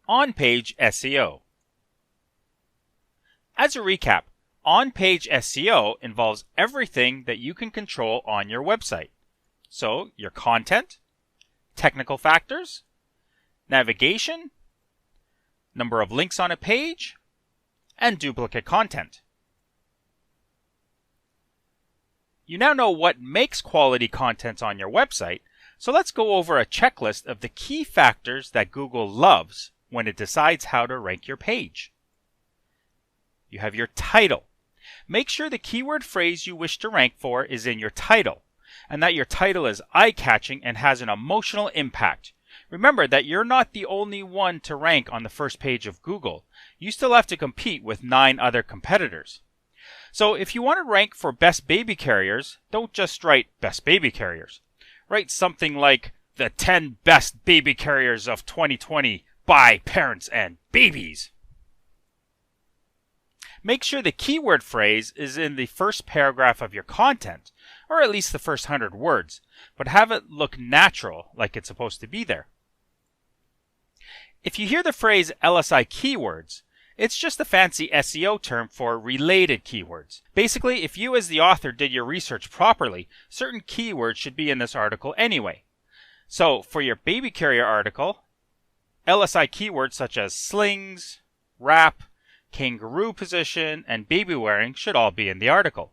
On-page SEO. As a recap, on-page SEO involves everything that you can control on your website. So, your content, technical factors, navigation, number of links on a page, and duplicate content. You now know what makes quality content on your website, so let's go over a checklist of the key factors that Google loves when it decides how to rank your page. You have your title. Make sure the keyword phrase you wish to rank for is in your title, and that your title is eye-catching and has an emotional impact. Remember that you're not the only one to rank on the first page of Google. You still have to compete with 9 other competitors. So if you want to rank for best baby carriers, don't just write best baby carriers. Write something like the 10 best baby carriers of 2020 by parents and babies. Make sure the keyword phrase is in the first paragraph of your content, or at least the first 100 words, but have it look natural, like it's supposed to be there. If you hear the phrase LSI keywords, it's just a fancy SEO term for related keywords. Basically, if you as the author did your research properly, certain keywords should be in this article anyway. So, for your baby carrier article, LSI keywords such as slings, wrap, kangaroo position, and baby wearing should all be in the article.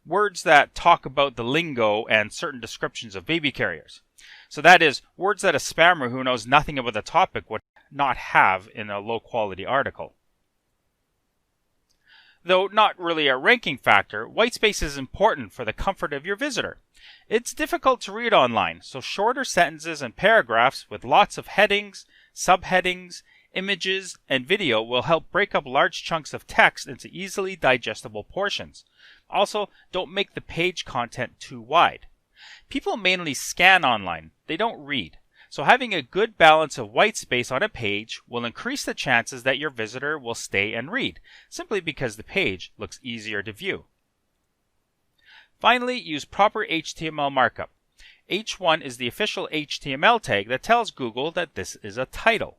Words that talk about the lingo and certain descriptions of baby carriers. So that is, words that a spammer who knows nothing about the topic would not have in a low-quality article. Though not really a ranking factor, whitespace is important for the comfort of your visitor. It's difficult to read online, so shorter sentences and paragraphs with lots of headings, subheadings, images, and video will help break up large chunks of text into easily digestible portions. Also, don't make the page content too wide. People mainly scan online, they don't read. So having a good balance of white space on a page will increase the chances that your visitor will stay and read, simply because the page looks easier to view. Finally, use proper HTML markup. H1 is the official HTML tag that tells Google that this is a title.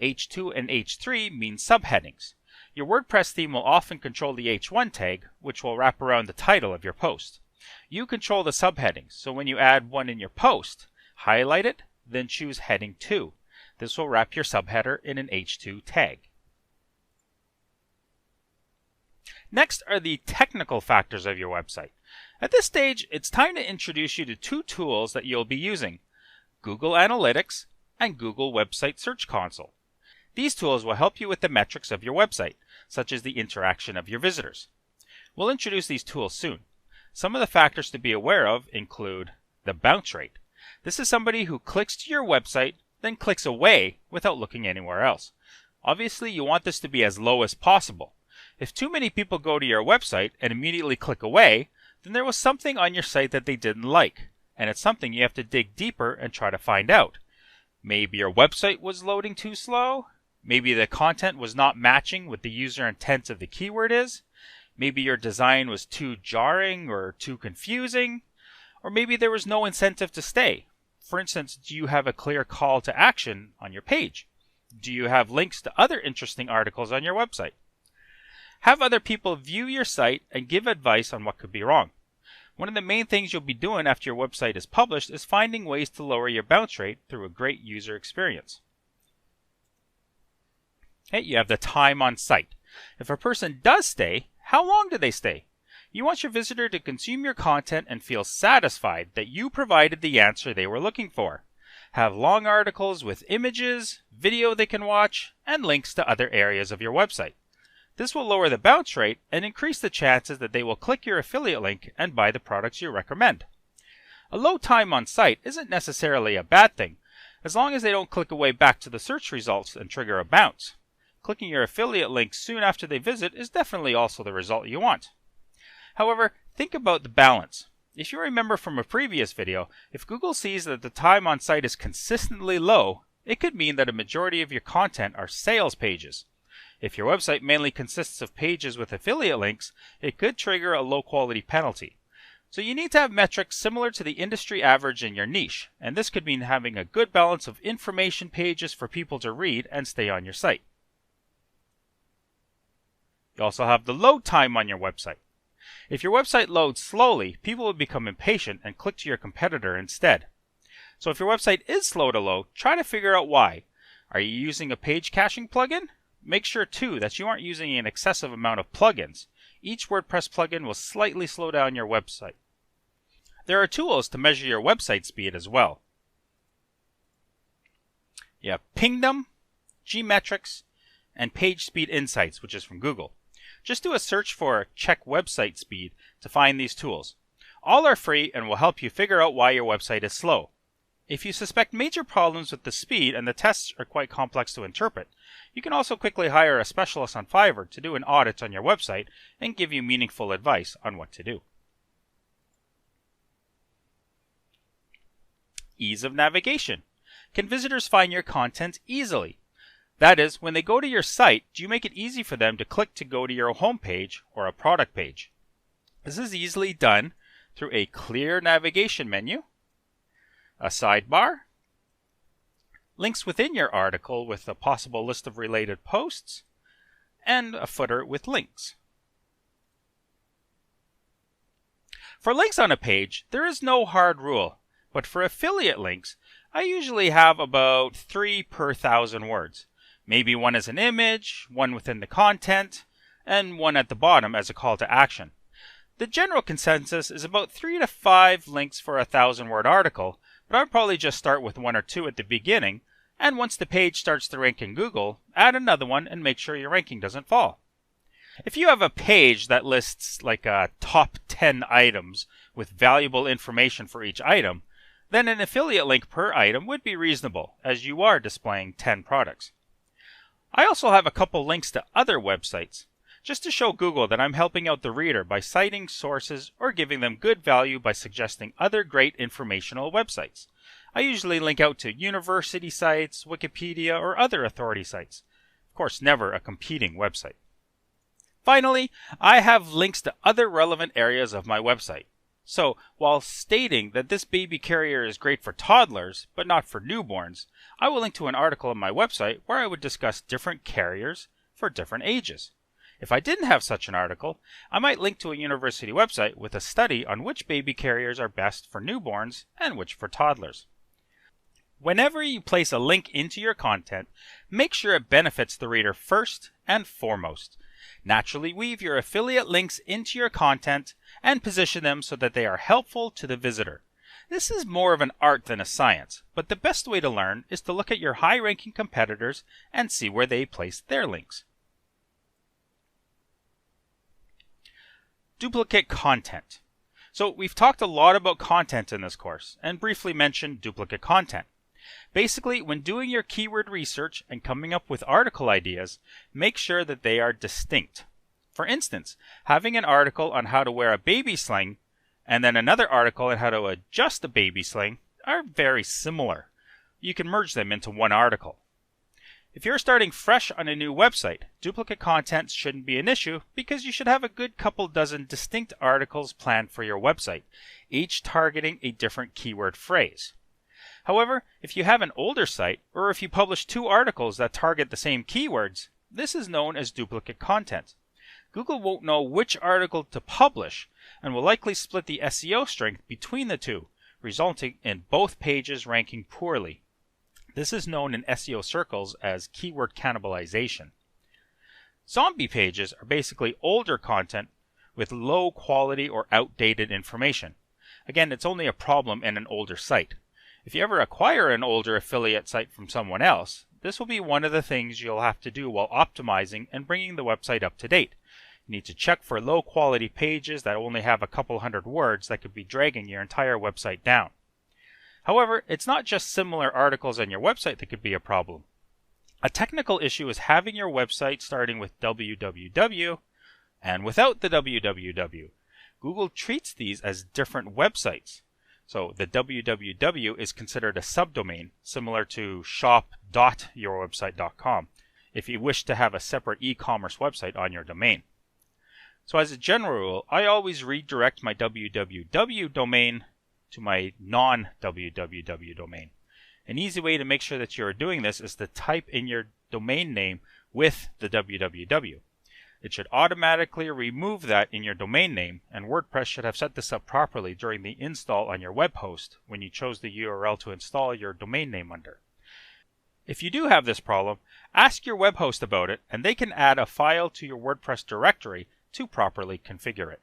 H2 and H3 mean subheadings. Your WordPress theme will often control the H1 tag, which will wrap around the title of your post. You control the subheadings, so when you add one in your post, highlight it, then choose heading 2. This will wrap your subheader in an H2 tag. Next are the technical factors of your website. At this stage, it's time to introduce you to 2 tools that you'll be using: Google Analytics and Google Website Search Console. These tools will help you with the metrics of your website, such as the interaction of your visitors. We'll introduce these tools soon. Some of the factors to be aware of include the bounce rate. This is somebody who clicks to your website, then clicks away without looking anywhere else. Obviously, you want this to be as low as possible. If too many people go to your website and immediately click away, then there was something on your site that they didn't like, and it's something you have to dig deeper and try to find out. Maybe your website was loading too slow. Maybe the content was not matching with the user intent of the keyword is. Maybe your design was too jarring or too confusing. Or maybe there was no incentive to stay. For instance, do you have a clear call to action on your page? Do you have links to other interesting articles on your website? Have other people view your site and give advice on what could be wrong. One of the main things you'll be doing after your website is published is finding ways to lower your bounce rate through a great user experience. Okay, you have the time on site. If a person does stay, how long do they stay? You want your visitor to consume your content and feel satisfied that you provided the answer they were looking for. Have long articles with images, video they can watch, and links to other areas of your website. This will lower the bounce rate and increase the chances that they will click your affiliate link and buy the products you recommend. A low time on site isn't necessarily a bad thing, as long as they don't click away back to the search results and trigger a bounce. Clicking your affiliate link soon after they visit is definitely also the result you want. However, think about the balance. If you remember from a previous video, if Google sees that the time on site is consistently low, it could mean that a majority of your content are sales pages. If your website mainly consists of pages with affiliate links, it could trigger a low quality penalty. So you need to have metrics similar to the industry average in your niche, and this could mean having a good balance of information pages for people to read and stay on your site. You also have the load time on your website. If your website loads slowly, people will become impatient and click to your competitor instead. So if your website is slow to load, try to figure out why. Are you using a page caching plugin? Make sure too that you aren't using an excessive amount of plugins. Each WordPress plugin will slightly slow down your website. There are tools to measure your website speed as well. You have Pingdom, Gmetrics, and Page Speed Insights, which is from Google. Just do a search for check website speed to find these tools. All are free and will help you figure out why your website is slow. If you suspect major problems with the speed and the tests are quite complex to interpret, you can also quickly hire a specialist on Fiverr to do an audit on your website and give you meaningful advice on what to do. Ease of navigation. Can visitors find your content easily? That is, when they go to your site, do you make it easy for them to click to go to your home page or a product page? This is easily done through a clear navigation menu, a sidebar, links within your article with a possible list of related posts, and a footer with links. For links on a page, there is no hard rule, but for affiliate links, I usually have about 3 per 1,000 words. Maybe one as an image, one within the content, and one at the bottom as a call to action. The general consensus is about 3 to 5 links for a 1,000-word article, but I'd probably just start with 1 or 2 at the beginning, and once the page starts to rank in Google, add another one and make sure your ranking doesn't fall. If you have a page that lists like top 10 items with valuable information for each item, then an affiliate link per item would be reasonable, as you are displaying 10 products. I also have a couple links to other websites, just to show Google that I'm helping out the reader by citing sources or giving them good value by suggesting other great informational websites. I usually link out to university sites, Wikipedia, or other authority sites. Of course, never a competing website. Finally, I have links to other relevant areas of my website. So, while stating that this baby carrier is great for toddlers, but not for newborns, I will link to an article on my website where I would discuss different carriers for different ages. If I didn't have such an article, I might link to a university website with a study on which baby carriers are best for newborns and which for toddlers. Whenever you place a link into your content, make sure it benefits the reader first and foremost. Naturally weave your affiliate links into your content and position them so that they are helpful to the visitor. This is more of an art than a science, but the best way to learn is to look at your high-ranking competitors and see where they place their links. Duplicate content. So we've talked a lot about content in this course and briefly mentioned duplicate content. Basically, when doing your keyword research and coming up with article ideas, make sure that they are distinct. For instance, having an article on how to wear a baby sling and then another article on how to adjust a baby sling are very similar. You can merge them into one article. If you're starting fresh on a new website, duplicate content shouldn't be an issue because you should have a good couple dozen distinct articles planned for your website, each targeting a different keyword phrase. However, if you have an older site, or if you publish 2 articles that target the same keywords, this is known as duplicate content. Google won't know which article to publish and will likely split the SEO strength between the 2, resulting in both pages ranking poorly. This is known in SEO circles as keyword cannibalization. Zombie pages are basically older content with low quality or outdated information. Again, it's only a problem in an older site. If you ever acquire an older affiliate site from someone else, this will be one of the things you'll have to do while optimizing and bringing the website up to date. You need to check for low quality pages that only have a couple hundred words that could be dragging your entire website down. However, it's not just similar articles on your website that could be a problem. A technical issue is having your website starting with www and without the www. Google treats these as different websites. So the www is considered a subdomain, similar to shop.yourwebsite.com, if you wish to have a separate e-commerce website on your domain. So as a general rule, I always redirect my www domain to my non-www domain. An easy way to make sure that you're doing this is to type in your domain name with the www. It should automatically remove that in your domain name, and WordPress should have set this up properly during the install on your web host when you chose the URL to install your domain name under. If you do have this problem, ask your web host about it, and they can add a file to your WordPress directory to properly configure it.